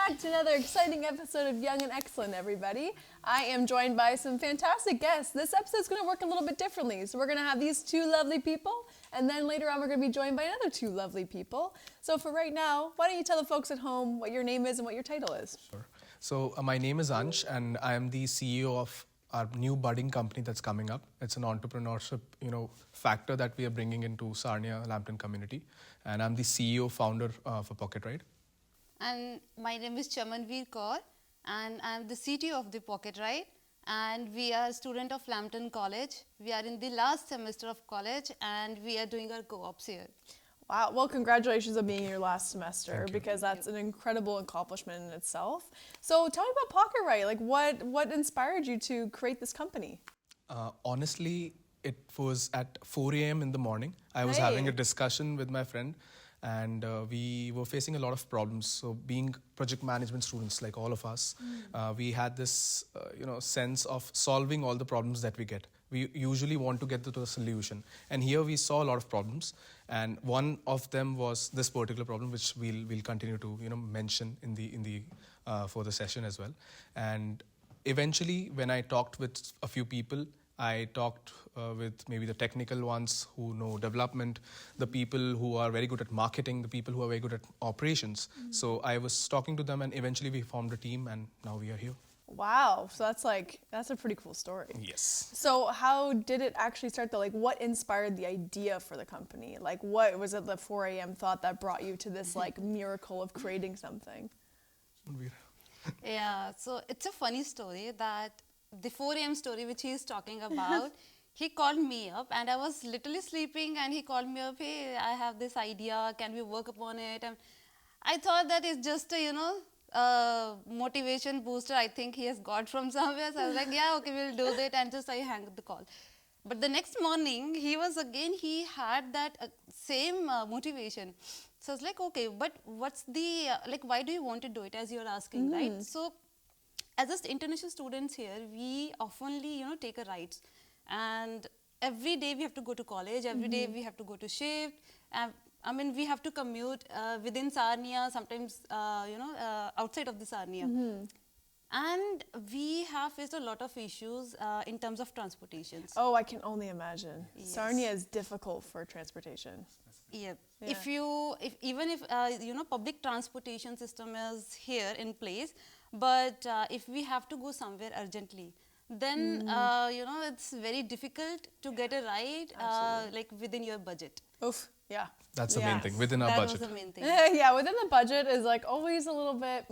back to another exciting episode of Young and Excellent, everybody. I am joined by some fantastic guests. This episode is going to work a little bit differently. So we're going to have these two lovely people, and then later on we're going to be joined by another two lovely people. So for right now, why don't you tell the folks at home what your name is and what your title is? Sure. So my name is Ansh, and I am the CEO of our new budding company that's coming up. It's an entrepreneurship, factor that we are bringing into Sarnia Lambton community, and I'm the CEO founder for Pocket Ride. And my name is Chamanveer Kaur, and I'm the CTO of the Pocket Ride, and we are a student of Lambton College. We are in the last semester of college, and we are doing our co-ops here. Wow, well, congratulations on being in your last semester, because that's an incredible accomplishment in itself. So tell me about Pocket Ride. Like, what inspired you to create this company? Honestly, it was at 4 a.m. in the morning. I was having a discussion with my friend, and we were facing a lot of problems. So being project management students, like all of us, we had this sense of solving all the problems that we get. We usually want to get to a solution. And here we saw a lot of problems. And one of them was this particular problem, which we'll continue to mention in the for the session as well. And eventually, when I talked with a few people, I talked with maybe the technical ones who know development, the people who are very good at marketing, the people who are very good at operations. So I was talking to them, and eventually we formed a team, and now we are here. Wow, so that's a pretty cool story. Yes. So how did it actually start though? Like, what inspired the idea for the company? Like, what was it, the 4 a.m. thought that brought you to this miracle of creating something? Yeah, so it's a funny story that the 4 a.m. story which he is talking about, he called me up and I was literally sleeping, and he called me up, hey, I have this idea, can we work upon it? And I thought that it's just a, motivation booster I think he has got from somewhere. So I was like, yeah, okay, we'll do that, and just I hang up the call. But the next morning, he had that same motivation. So I was like, okay, but what's the, why do you want to do it, as you're asking, right? So as just international students here, we oftenly, take a rides, and every day we have to go to college, every day we have to go to shift. We have to commute within Sarnia, sometimes, outside of the Sarnia. And we have faced a lot of issues in terms of transportation. Oh, I can only imagine. Yes. Sarnia is difficult for transportation. Yeah. Yeah. If public transportation system is here in place, but if we have to go somewhere urgently, then it's very difficult to get a ride within your budget. Oof, yeah. That's the main thing, within our budget. That was the main thing. Yeah, within the budget is always a little bit,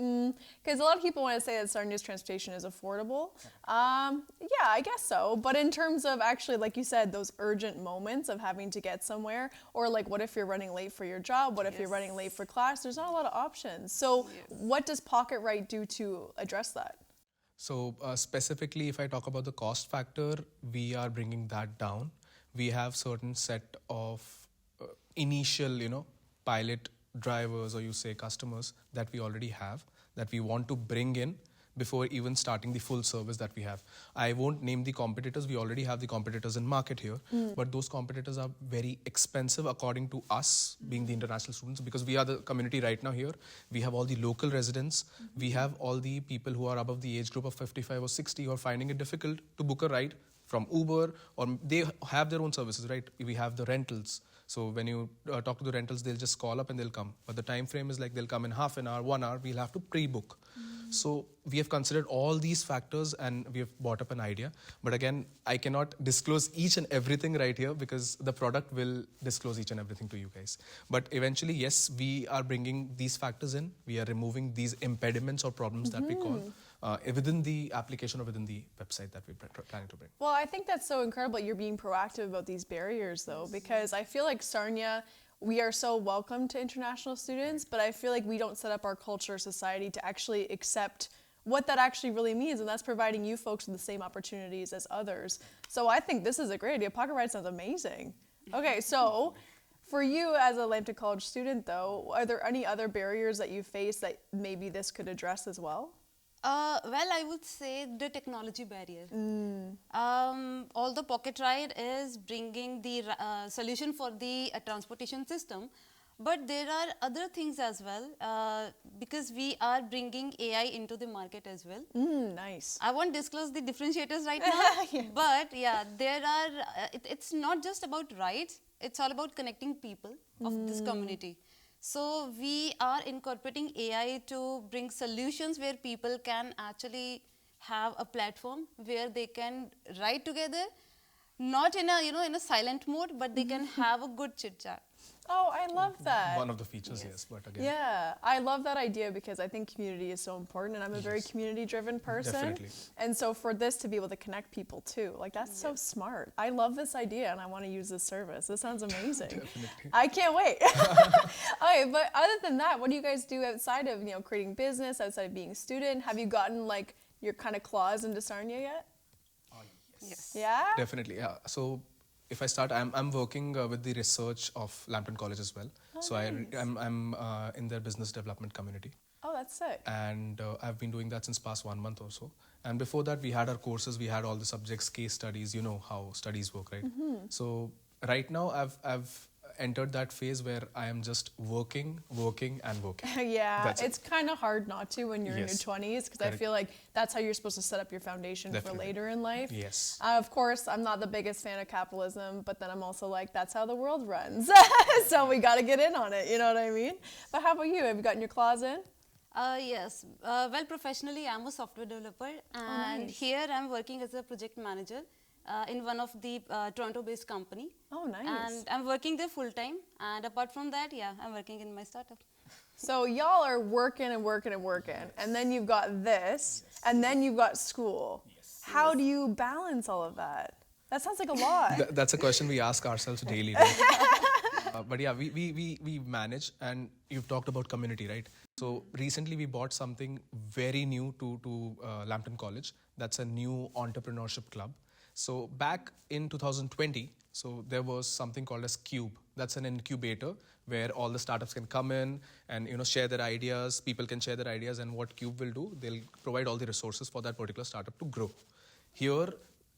because a lot of people want to say that Sarnia's transportation is affordable. Yeah, I guess so. But in terms of actually, like you said, those urgent moments of having to get somewhere, or what if you're running late for your job? What if you're running late for class? There's not a lot of options. So what does Pocket Ride do to address that? So specifically, if I talk about the cost factor, we are bringing that down. We have certain set of initial, pilot drivers, or you say customers, that we already have, that we want to bring in before even starting the full service that we have. I won't name the competitors. We already have the competitors in market here, but those competitors are very expensive according to us, being the international students, because we are the community right now here. We have all the local residents. We have all the people who are above the age group of 55 or 60 who are finding it difficult to book a ride from Uber, or they have their own services, right? We have the rentals. So when you talk to the rentals, they'll just call up and they'll come. But the time frame is they'll come in half an hour, 1 hour, we'll have to pre-book. So we have considered all these factors, and we have brought up an idea. But again, I cannot disclose each and everything right here, because the product will disclose each and everything to you guys. But eventually, yes, we are bringing these factors in. We are removing these impediments or problems that we call within the application or within the website that we're planning to bring. Well, I think that's so incredible. You're being proactive about these barriers, though, because I feel like Sarnia, we are so welcome to international students, but I feel like we don't set up our culture, society to actually accept what that actually really means, and that's providing you folks with the same opportunities as others. So I think this is a great idea. Pocket Ride sounds amazing. Okay, so for you as a Lambton College student, though, are there any other barriers that you face that maybe this could address as well? Well, I would say the technology barrier. Although Pocket Ride is bringing the solution for the transportation system, But there are other things as well, because we are bringing AI into the market as well. Nice. I won't disclose the differentiators right now, but yeah, there are, it's not just about rights, it's all about connecting people of this community. So we are incorporating AI to bring solutions where people can actually have a platform where they can write together, not in a, in a silent mode, but they can have a good chit chat. Oh, I love that. One of the features, yes, but again. Yeah, I love that idea because I think community is so important and I'm a very community-driven person. Definitely. And so for this to be able to connect people too, like that's so smart. I love this idea and I want to use this service. This sounds amazing. Definitely. I can't wait. Okay, but other than that, what do you guys do outside of, creating business, outside of being a student? Have you gotten like your kind of claws into Sarnia yet? Yes. Yeah? Definitely, yeah. So if I start, I'm working with the research of Lambton College as well. So I'm in their business development community. Oh, that's sick. And I've been doing that since past 1 month or so. And before that, we had our courses, we had all the subjects, case studies, you know how studies work, right? So right now, I've entered that phase where I am just working and working. Yeah, That's it. it's kind of hard not to when you're in your Yes. 20s because I Correct. feel like that's how you're supposed to set up your foundation for Definitely. later in life. Yes. Of course, I'm not the biggest fan of capitalism, but then I'm also like, that's how the world runs. So we got to get in on it, you know what I mean? But how about you? Have you gotten your claws in? Yes. Well, professionally, I'm a software developer, and nice. here I'm working as a project manager in one of the Toronto-based company. Oh, nice. And I'm working there full time. And apart from that, yeah, I'm working in my startup. So y'all are working and working and working, and then you've got this, and then you've got school. How do you balance all of that? That sounds like a lot. That's a question we ask ourselves daily. Right? But yeah, we manage, and you've talked about community, right? So recently we bought something very new to Lambton College. That's a new entrepreneurship club. So back in 2020, so there was something called as Cube. That's an incubator where all the startups can come in and share their ideas. People can share their ideas, and what Cube will do, they'll provide all the resources for that particular startup to grow. Here,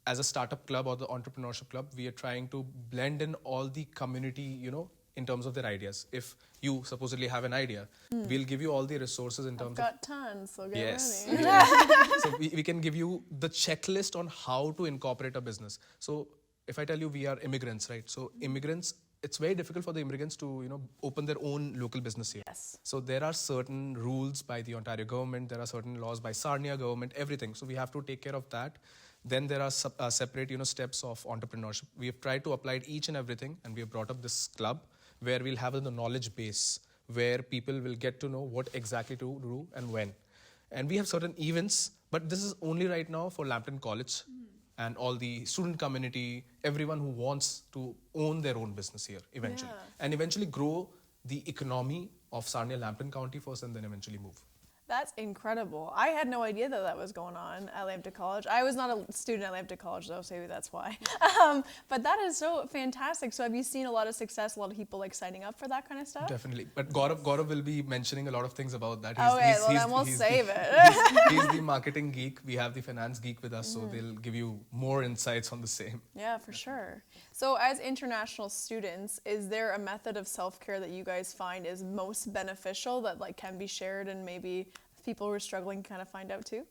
as a startup club or the entrepreneurship club, we are trying to blend in all the community, in terms of their ideas. If you supposedly have an idea, we'll give you all the resources in terms I've got tons, so get yes. ready. So we can give you the checklist on how to incorporate a business. So if I tell you we are immigrants, right? So immigrants, it's very difficult for the immigrants to, open their own local business here. Yes. So there are certain rules by the Ontario government, there are certain laws by Sarnia government, everything. So we have to take care of that. Then there are separate, steps of entrepreneurship. We have tried to apply each and everything, and we have brought up this club where we'll have the knowledge base, where people will get to know what exactly to do and when. And we have certain events, but this is only right now for Lambton College and all the student community, everyone who wants to own their own business here eventually. Yeah. And eventually grow the economy of Sarnia Lambton County first and then eventually move. That's incredible. I had no idea that was going on at Lambton College. I was not a student at Lambton College, though, so maybe that's why. But that is so fantastic. So have you seen a lot of success, a lot of people like signing up for that kind of stuff? Definitely. But Gaurav will be mentioning a lot of things about that. Then we'll save it. He's the marketing geek. We have the finance geek with us, so they'll give you more insights on the same. Yeah, for sure. So as international students, is there a method of self-care that you guys find is most beneficial that like can be shared and maybe people who are struggling kind of find out too?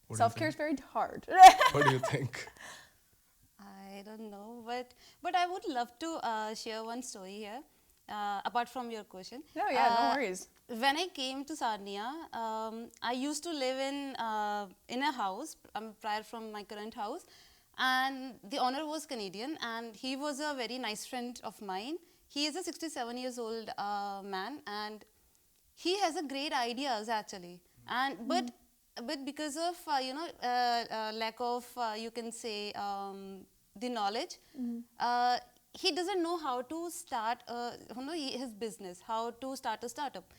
What do you Self-care is think? very hard. What do you think? I don't know, but I would love to share one story here, apart from your question. No, yeah, no worries. When I came to Sarnia, I used to live in a house prior from my current house, and the owner was Canadian, and he was a very nice friend of mine. He is a 67 years old man, and he has a great ideas actually, and but because of lack of you can say the knowledge, he doesn't know how to start his business, how to start a startup.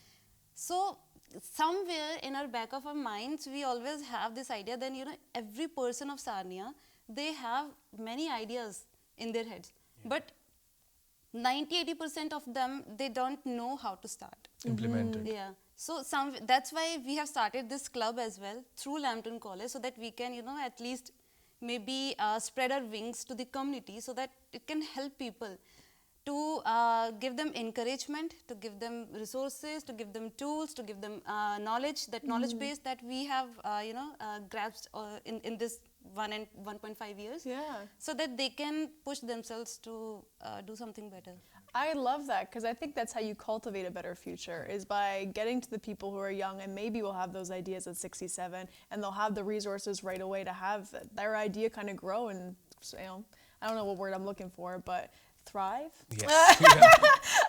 So somewhere in our back of our minds, we always have this idea that every person of Sarnia, they have many ideas in their heads, but 90-80% of them, they don't know how to start. Implemented. Yeah. So that's why we have started this club as well through Lambton College, so that we can, at least maybe spread our wings to the community so that it can help people to give them encouragement, to give them resources, to give them tools, to give them knowledge, that knowledge base that we have, grasped in this 1.5 years, so that they can push themselves to do something better. I love that, because I think that's how you cultivate a better future, is by getting to the people who are young and maybe will have those ideas at 67 and they'll have the resources right away to have their idea kind of grow and, I don't know what word I'm looking for, but thrive? Yes.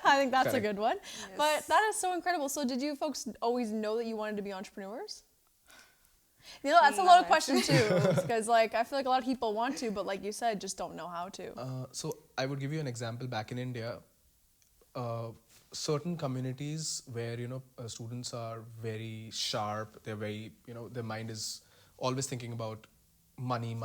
I think that's Correct. a good one. Yes. But that is so incredible. So did you folks always know that you wanted to be entrepreneurs? That's a loaded question too, because I feel like a lot of people want to, but like you said, just don't know how to. So I would give you an example. Back in India, certain communities where students are very sharp, they're very their mind is always thinking about money.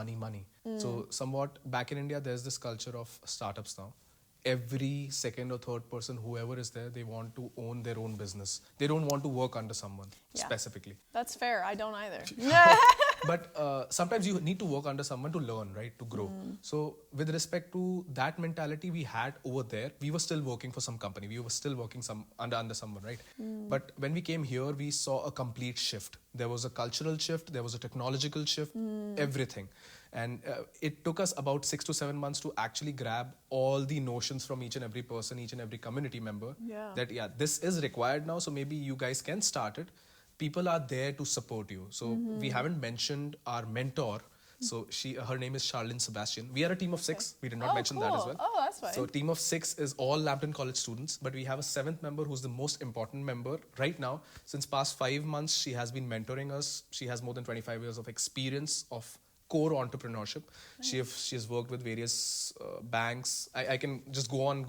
So somewhat back in India, there's this culture of startups now. Every second or third person, whoever is there, they want to own their own business. They don't want to work under someone specifically. That's fair. I don't either. But sometimes you need to work under someone to learn, right? To grow. So with respect to that mentality we had over there, we were still working for some company. We were still working under someone, right? But when we came here, we saw a complete shift. There was a cultural shift. There was a technological shift. Everything. And it took us about 6 to 7 months to actually grab all the notions from each and every person, each and every community member. That this is required now. So maybe you guys can start it. People are there to support you. So we haven't mentioned our mentor. So her name is Charlene Sebastian. We are a team of 6. We did not mention that as well. Oh, that's fine. So team of 6 is all Lambton College students, but we have a 7th member who's the most important member right now. Since past 5 months, she has been mentoring us. She has more than 25 years of experience of core entrepreneurship. Nice. She has worked with various banks. I can just go on.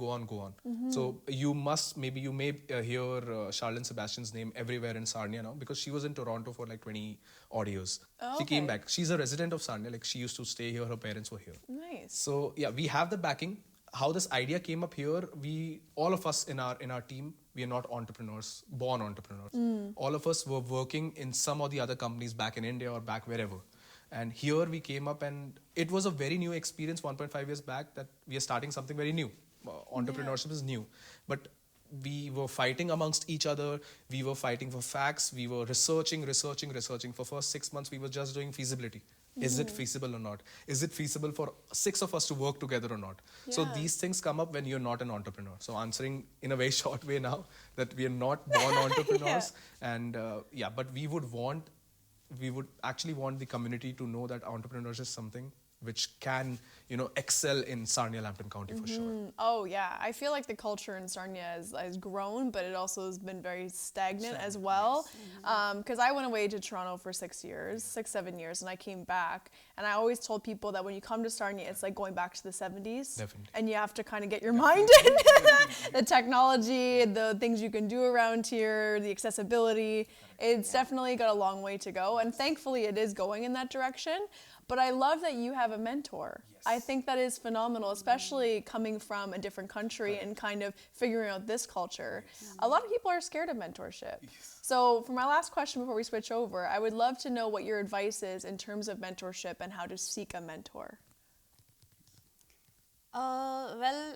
So you may hear Charlene Sebastian's name everywhere in Sarnia now, because she was in Toronto for like 20 odd years. She came back. She's a resident of Sarnia. Like, she used to stay here. Her parents were here. Nice. So we have the backing. How this idea came up here, all of us in our team, we are not entrepreneurs, born entrepreneurs. All of us were working in some or the other companies back in India or back wherever. And here we came up, and it was a very new experience 1.5 years back, that we are starting something very new. Entrepreneurship is new. But we were fighting amongst each other. We were fighting for facts. We were researching. For first 6 months, we were just doing feasibility. Is it feasible or not? Is it feasible for 6 of us to work together or not? So these things come up when you're not an entrepreneur. So answering in a very short way now, that we are not born entrepreneurs. And but we would actually want the community to know that entrepreneurship is something which can, excel in Sarnia Lambton County for sure. Oh yeah, I feel like the culture in Sarnia has grown, but it also has been very stagnant as well. Because I went away to Toronto for 6 years, 7 years, and I came back. And I always told people that when you come to Sarnia, it's like going back to the 70s. Definitely. And you have to kind of get your mind in. The technology, the things you can do around here, the accessibility. It's definitely got a long way to go. And thankfully it is going in that direction. But I love that you have a mentor. Yes. I think that is phenomenal, especially coming from a different country and kind of figuring out this culture. A lot of people are scared of mentorship. So for my last question before we switch over, I would love to know what your advice is in terms of mentorship and how to seek a mentor. Well,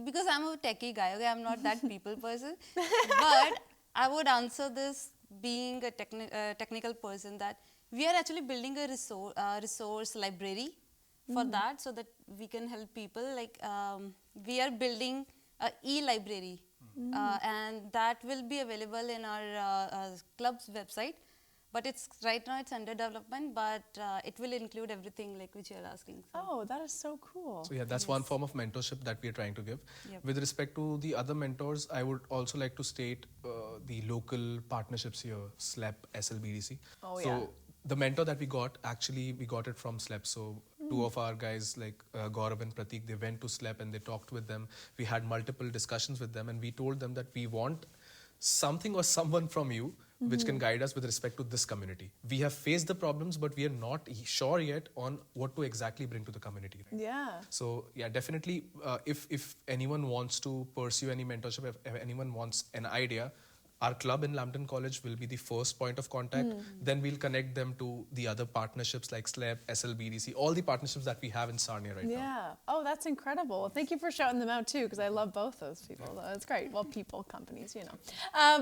because I'm a techie guy, okay, I'm not that people person. But I would answer this being a technical person, that we are actually building a resource library for that, so that we can help people. Like, we are building a e-library, and that will be available in our club's website. But right now it's under development, but it will include everything like which you are asking for. Oh, that is so cool. So that's one form of mentorship that we are trying to give. With respect to the other mentors, I would also like to state the local partnerships here, SLEP, SLBDC. So the mentor that we got, actually we got it from SLEP. So 2 of our guys like Gaurav and Pratik, they went to SLEP and they talked with them. We had multiple discussions with them, and we told them that we want something or someone from you which can guide us with respect to this community. We have faced the problems, but we are not sure yet on what to exactly bring to the community. Right? So definitely, if anyone wants to pursue any mentorship, if anyone wants an idea, our club in Lambton College will be the first point of contact. Then we'll connect them to the other partnerships like SLEP, SLBDC, all the partnerships that we have in Sarnia right now. Yeah. Oh, that's incredible. Well, thank you for shouting them out too, because I love both those people. That's great. Well, people, companies, you know.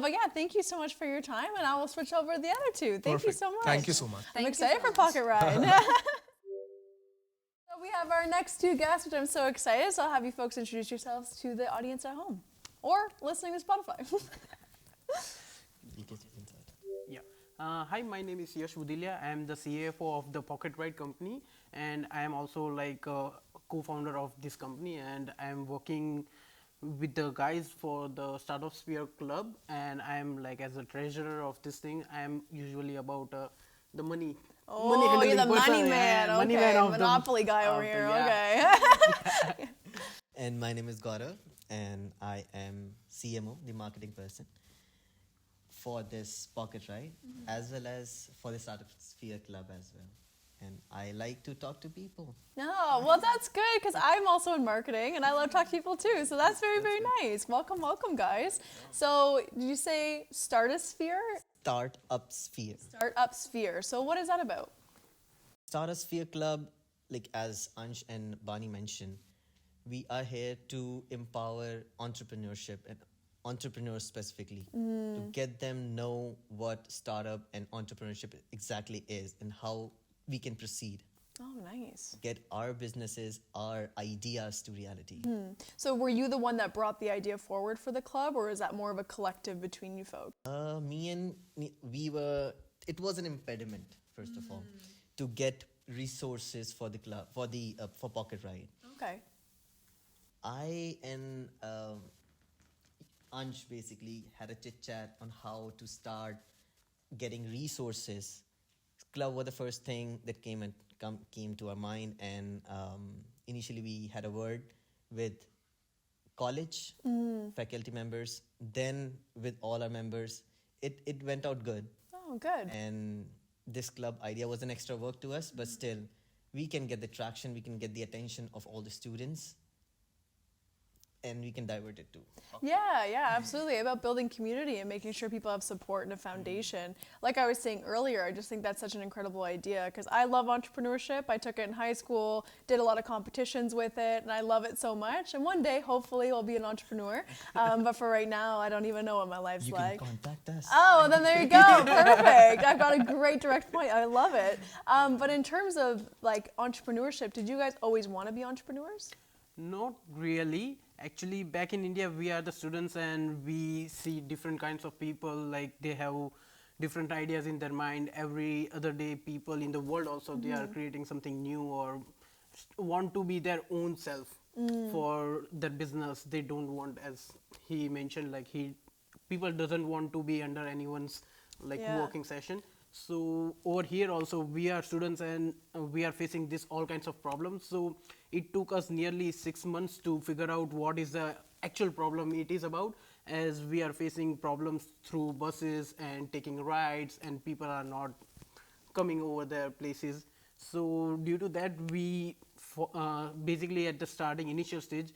But yeah, thank you so much for your time, and I will switch over to the other two. Thank you Perfect. so much. Thank you so much. I'm Thank you excited so for much. Pocket Ride. So we have our next two guests, which I'm so excited. So I'll have you folks introduce yourselves to the audience at home or listening to Spotify. Yeah. Hi, my name is Yash Budilia. I am the CFO of the Pocket Ride company, and I am also like a co-founder of this company, and I am working with the guys for the Startup Sphere Club, and I am like as a treasurer of this thing. I am usually about the money. Oh, you're the money man. Yeah, money Okay, man of Monopoly the, guy over of the- here. yeah. Okay. And my name is Gaurav, and I am CMO, the marketing person, for this Pocket Ride, as well as for the Startup Sphere Club as well. And I like to talk to people. No, well, that's good because I'm also in marketing and I love to talk to people too. So that's very, very nice. Welcome, welcome, guys. So, did you say Startup Sphere? Startup Sphere. Startup Sphere. So, what is that about? Startup Sphere Club, like as Ansh and Bani mentioned, we are here to empower entrepreneurship and entrepreneurs specifically to get them know what startup and entrepreneurship exactly is and how we can proceed, Oh, nice. get our businesses, our ideas to reality. So, were you the one that brought the idea forward for the club, or is that more of a collective between you folks? We were, it was an impediment, first of all, to get resources for the club, for Pocket Ride. Okay. I and Ansh basically had a chit chat on how to start getting resources. Club was the first thing that came to our mind, and initially we had a word with college faculty members, then with all our members. It went out good, Oh, good. and this club idea was an extra work to us, but still we can get the traction, we can get the attention of all the students, and we can divert it too. Yeah, absolutely. About building community and making sure people have support and a foundation. Like I was saying earlier, I just think that's such an incredible idea because I love entrepreneurship. I took it in high school, did a lot of competitions with it, and I love it so much. And one day, hopefully, I'll be an entrepreneur. But for right now, I don't even know what my life's You like. can contact us. Oh, then there you go. Perfect. I've got a great direct point. I love it. But in terms of like entrepreneurship, did you guys always want to be entrepreneurs? Not really. Actually, back in India, we are the students and we see different kinds of people, like they have different ideas in their mind. Every other day, people in the world also, they are creating something new or want to be their own self for their business. They don't want, as he mentioned, like people doesn't want to be under anyone's like Yeah. working session. So over here also we are students and we are facing this all kinds of problems. So it took us nearly 6 months to figure out what is the actual problem it is about, as we are facing problems through buses and taking rides and people are not coming over their places. So due to that, we basically at the starting initial stage,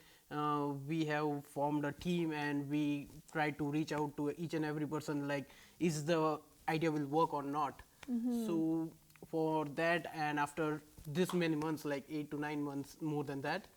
we have formed a team and we try to reach out to each and every person, like is the idea will work or not. So for that, and after this many months, like 8 to 9 months, more than that,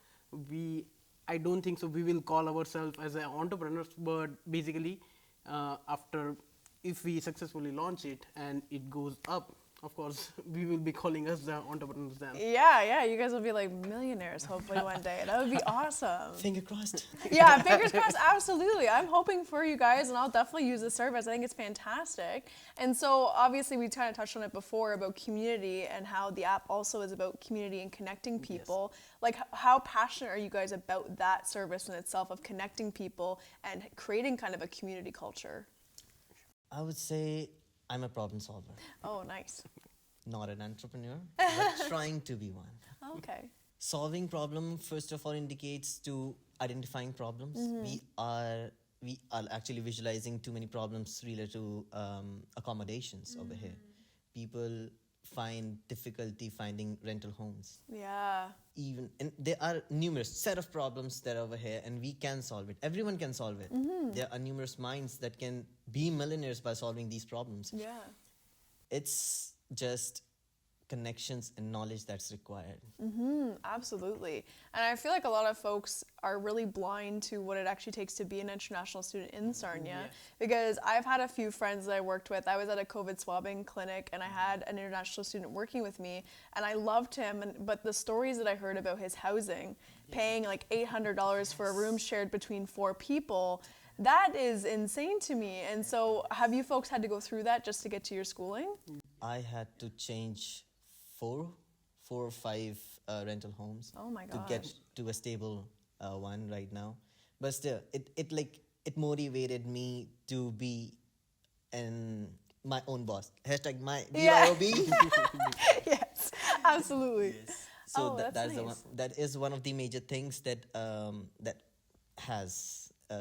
I don't think so we will call ourselves as an entrepreneurs, but basically after, if we successfully launch it and it goes up, of course we will be calling us the entrepreneurs then. Yeah, you guys will be like millionaires hopefully one day. That would be awesome. Finger crossed. Yeah, fingers crossed, absolutely. I'm hoping for you guys, and I'll definitely use this service. I think it's fantastic. And so, obviously, we kind of touched on it before about community and how the app also is about community and connecting people. Like, how passionate are you guys about that service in itself of connecting people and creating kind of a community culture? I would say I'm a problem solver, Oh, nice. not an entrepreneur, but trying to be one. Okay. Solving problem, first of all, indicates to identifying problems. We are actually visualizing too many problems related to accommodations over here. People find difficulty finding rental homes. Yeah. Even and there are numerous set of problems that are over here, and we can solve it. Everyone can solve it. There are numerous minds that can be millionaires by solving these problems. Yeah. It's just connections and knowledge that's required. Absolutely. And I feel like a lot of folks are really blind to what it actually takes to be an international student in Sarnia. Because I've had a few friends that I worked with. I was at a COVID swabbing clinic and I had an international student working with me and I loved him. But the stories that I heard about his housing, paying like $800 for a room shared between 4 people, that is insane to me. And so have you folks had to go through that just to get to your schooling? I had to change four or five rental homes Oh my to gosh. get to a stable one right now. But still, it motivated me to be my own boss. Hashtag my BYOB. Yes, absolutely. So Oh, that's that's the one. nice. That is one of the major things that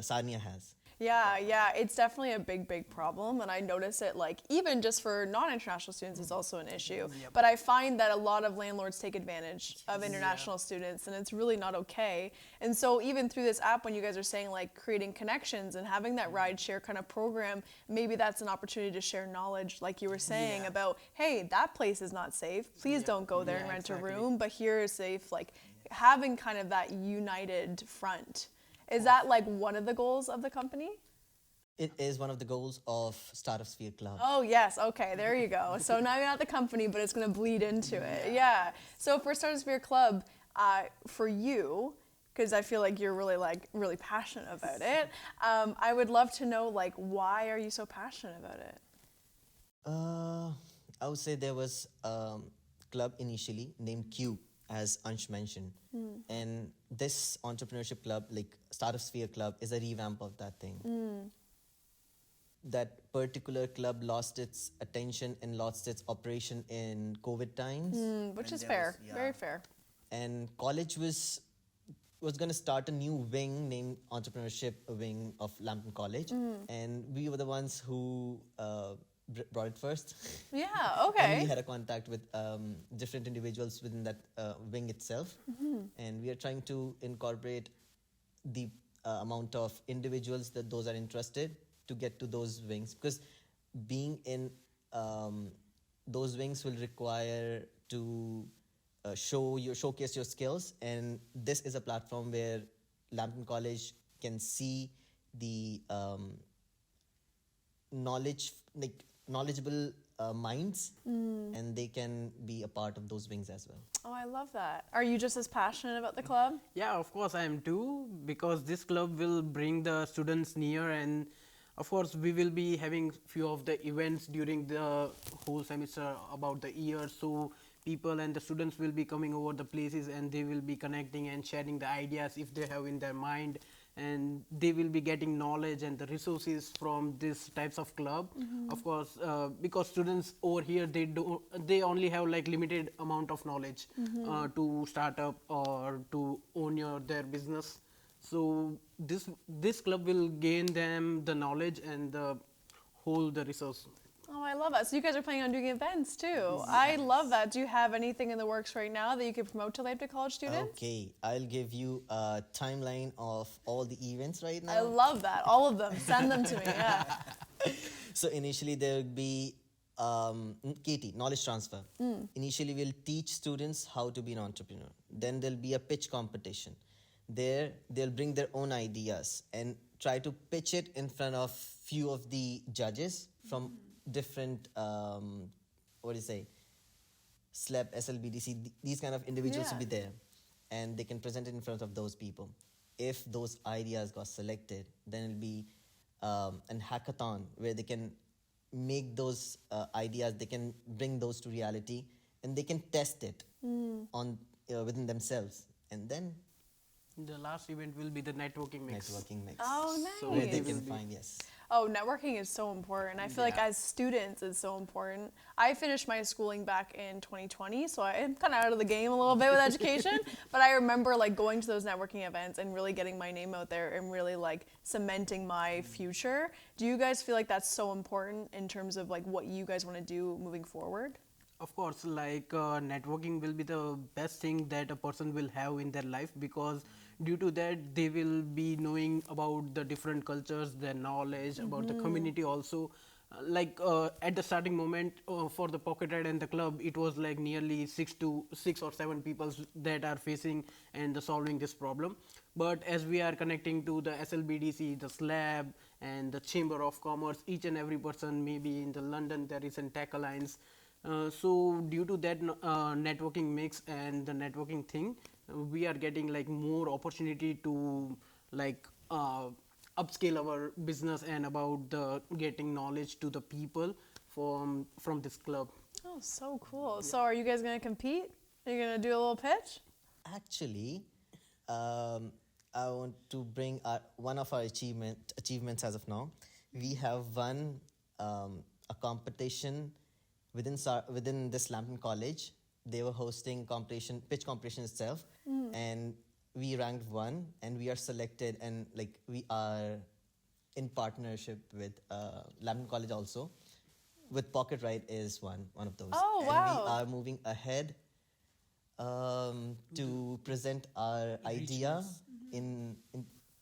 Sarnia has. Yeah, it's definitely a big problem, and I notice it like even just for non-international students it's also an issue. But I find that a lot of landlords take advantage of international students, and it's really not okay. And so even through this app, when you guys are saying like creating connections and having that ride share kind of program, maybe that's an opportunity to share knowledge, like you were saying about, hey, that place is not safe. Please don't go there and rent a room, but here is safe. Like having kind of that united front. Is that like one of the goals of the company? It is one of the goals of Startup Sphere Club. Oh, yes. Okay, there you go. So now you're not the company, but it's going to bleed into it. Yeah. So for Startup Sphere Club, for you, because I feel like you're really passionate about it, I would love to know, like, why are you so passionate about it? I would say there was a club initially named Cube, as Ansh mentioned. And this entrepreneurship club, like Startup Sphere Club, is a revamp of that thing. That particular club lost its attention and lost its operation in COVID times. Which is fair. Very fair. And college was going to start a new wing named entrepreneurship wing of Lambton College. And we were the ones who brought it first. Yeah, And okay. we had a contact with different individuals within that wing itself. And we are trying to incorporate the amount of individuals that those are interested to get to those wings. Because being in those wings will require to showcase your skills. And this is a platform where Lambton College can see the knowledgeable minds, and they can be a part of those wings as well. Oh, I love that. Are you just as passionate about the club? Yeah, of course I am too, because this club will bring the students near, and of course we will be having few of the events during the whole semester about the year, so people and the students will be coming over the places and they will be connecting and sharing the ideas if they have in their mind, and they will be getting knowledge and the resources from these types of club. Of course, because students over here, they only have like limited amount of knowledge to start up or to own their business. So this club will gain them the knowledge and the resource. Oh, I love that. So you guys are planning on doing events too. I love that. Do you have anything in the works right now that you could promote to Lambton College students? Okay, I'll give you a timeline of all the events right now. I love that. All of them. Send them to me. Yeah. So initially there will be KT, knowledge transfer. Initially we'll teach students how to be an entrepreneur. Then there'll be a pitch competition. There they'll bring their own ideas and try to pitch it in front of few of the judges from different SLEP, SLBDC, these kind of individuals will be there, and they can present it in front of those people. If those ideas got selected, then it'll be an hackathon where they can make those ideas, they can bring those to reality, and they can test it on within themselves, and then The last event will be the networking mix. Oh, nice. So where they can find, yes. Oh, networking is so important. I feel like as students, it's so important. I finished my schooling back in 2020, so I'm kind of out of the game a little bit with education. But I remember like going to those networking events and really getting my name out there and really like cementing my future. Do you guys feel like that's so important in terms of like what you guys want to do moving forward? Of course, like networking will be the best thing that a person will have in their life, because due to that they will be knowing about the different cultures, their knowledge about the community also. At the starting moment for the pocket ride and the club, it was like nearly 6 or 7 people that are facing and solving this problem. But as we are connecting to the SLBDC, the SLAB, and the Chamber of Commerce, each and every person, maybe in the London there is a Tech Alliance. So due to that networking mix and the networking thing, we are getting like more opportunity to like upscale our business and about the getting knowledge to the people from this club. Oh, so cool. So are you guys going to compete? Are you going to do a little pitch? Actually, I want to bring one of our achievements as of now. We have won a competition within this Lambton College. They were hosting pitch competition itself, and we ranked 1, and we are selected, and like we are in partnership with Lambton College also. With Pocket Ride is one of those. Oh, and wow. we are moving ahead to present our idea in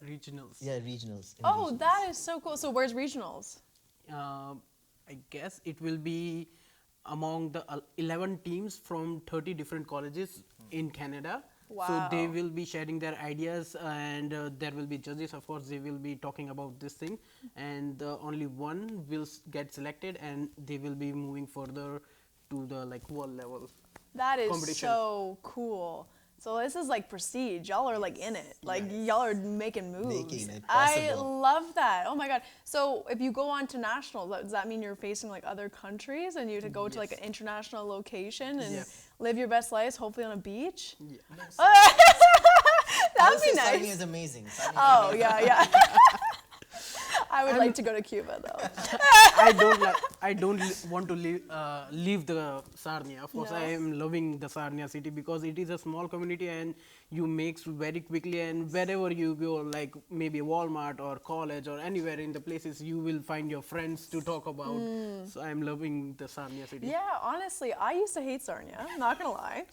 Regionals. regionals. Oh, that is so cool. So where's regionals? I guess it will be among the 11 teams from 30 different colleges in Canada. So they Wow. will be sharing their ideas, and there will be judges. Of course, they will be talking about this thing, and only one will get selected, and they will be moving further to the like world level. That is Competition. so cool. So this is like prestige. Y'all are like in it. Like y'all are making moves. Making it I possible. love that. Oh my god. So if you go on to nationals, does that mean you're facing like other countries and you have to go to like an international location and Yes. live your best lives, hopefully on a beach? That That would be Sarnia nice. is amazing. Sarnia is Oh amazing. yeah, yeah. I would like to go to Cuba though. I don't want to leave the Sarnia. Of course, No. I am loving the Sarnia city because it is a small community and you mix very quickly. And wherever you go, like maybe Walmart or college or anywhere in the places, you will find your friends to talk about. So I am loving the Sarnia city. Yeah, honestly, I used to hate Sarnia, not gonna lie.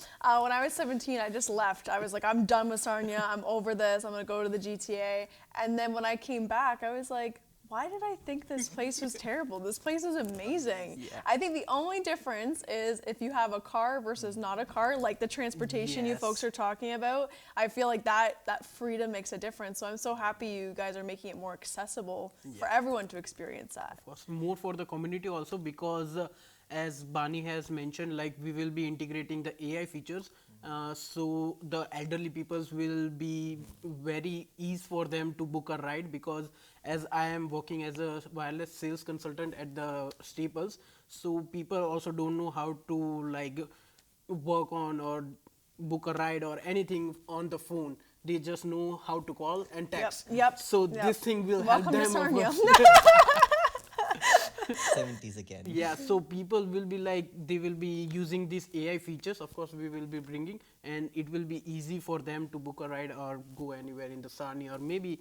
When I was 17, I just left. I was like, I'm done with Sarnia, I'm over this, I'm gonna go to the GTA. And then when I came back, I was like, why did I think this place was terrible? This place is amazing. Yeah. I think the only difference is if you have a car versus not a car, like the transportation you Yes. folks are talking about. I feel like that freedom makes a difference. So I'm so happy you guys are making it more accessible for everyone to experience that. Was more for the community also, because as Bani has mentioned, like we will be integrating the AI features, so the elderly peoples will be very easy for them to book a ride, because as I am working as a wireless sales consultant at the Staples, so people also don't know how to like work on or book a ride or anything on the phone. They just know how to call and text. Yep, So yep. this thing will Welcome to help them. Sarnia. 70s again. Yeah, so people will be like, they will be using these AI features, of course we will be bringing, and it will be easy for them to book a ride or go anywhere in the Sarnia, or maybe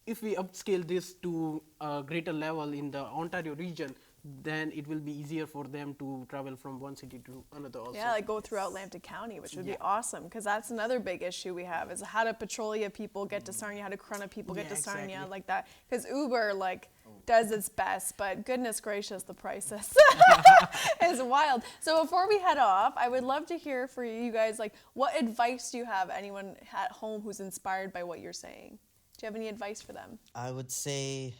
if we upscale this to a greater level in the Ontario region, then it will be easier for them to travel from one city to another also. Yeah, like go throughout Lambton County, which would be awesome, because that's another big issue we have is how do Petrolia people get to Sarnia, how do Corunna people get Yeah, to Sarnia, exactly. like that. Because Uber does its best, but goodness gracious, the prices is wild. So before we head off, I would love to hear for you guys, like, what advice do you have anyone at home who's inspired by what you're saying? Do you have any advice for them? I would say,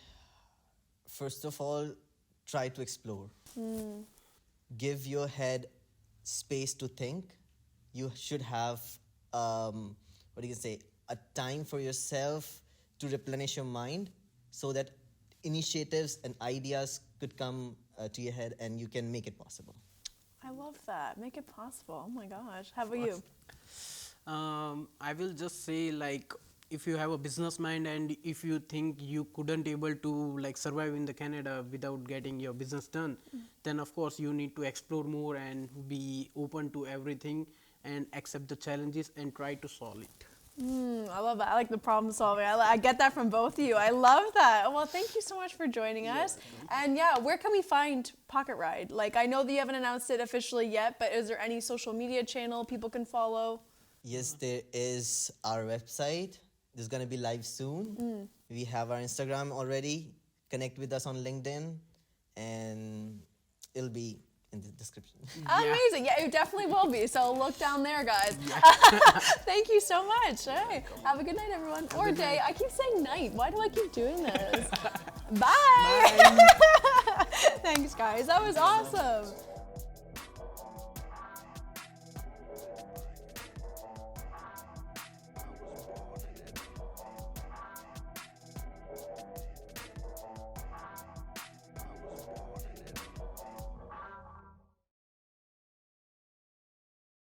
first of all, try to explore. Give your head space to think. You should have, what do you say, a time for yourself to replenish your mind, so that initiatives and ideas could come to your head and you can make it possible. I love that. Make it possible. Oh my gosh. How about you? I will just say, like, if you have a business mind and if you think you couldn't able to like survive in the Canada without getting your business done, then of course you need to explore more and be open to everything and accept the challenges and try to solve it. I love that. I like the problem solving. I get that from both of you. I love that. Well, thank you so much for joining us. And yeah, where can we find Pocket Ride? Like, I know that you haven't announced it officially yet, but is there any social media channel people can follow? Yes, there is our website. This is going to be live soon. We have our Instagram already. Connect with us on LinkedIn, and it'll be in the description. Amazing. Yeah, it definitely will be. So look down there, guys. Thank you so much. Hey, have a good night, everyone. Or day. I keep saying night. Why do I keep doing this? Bye. Thanks, guys. That was awesome.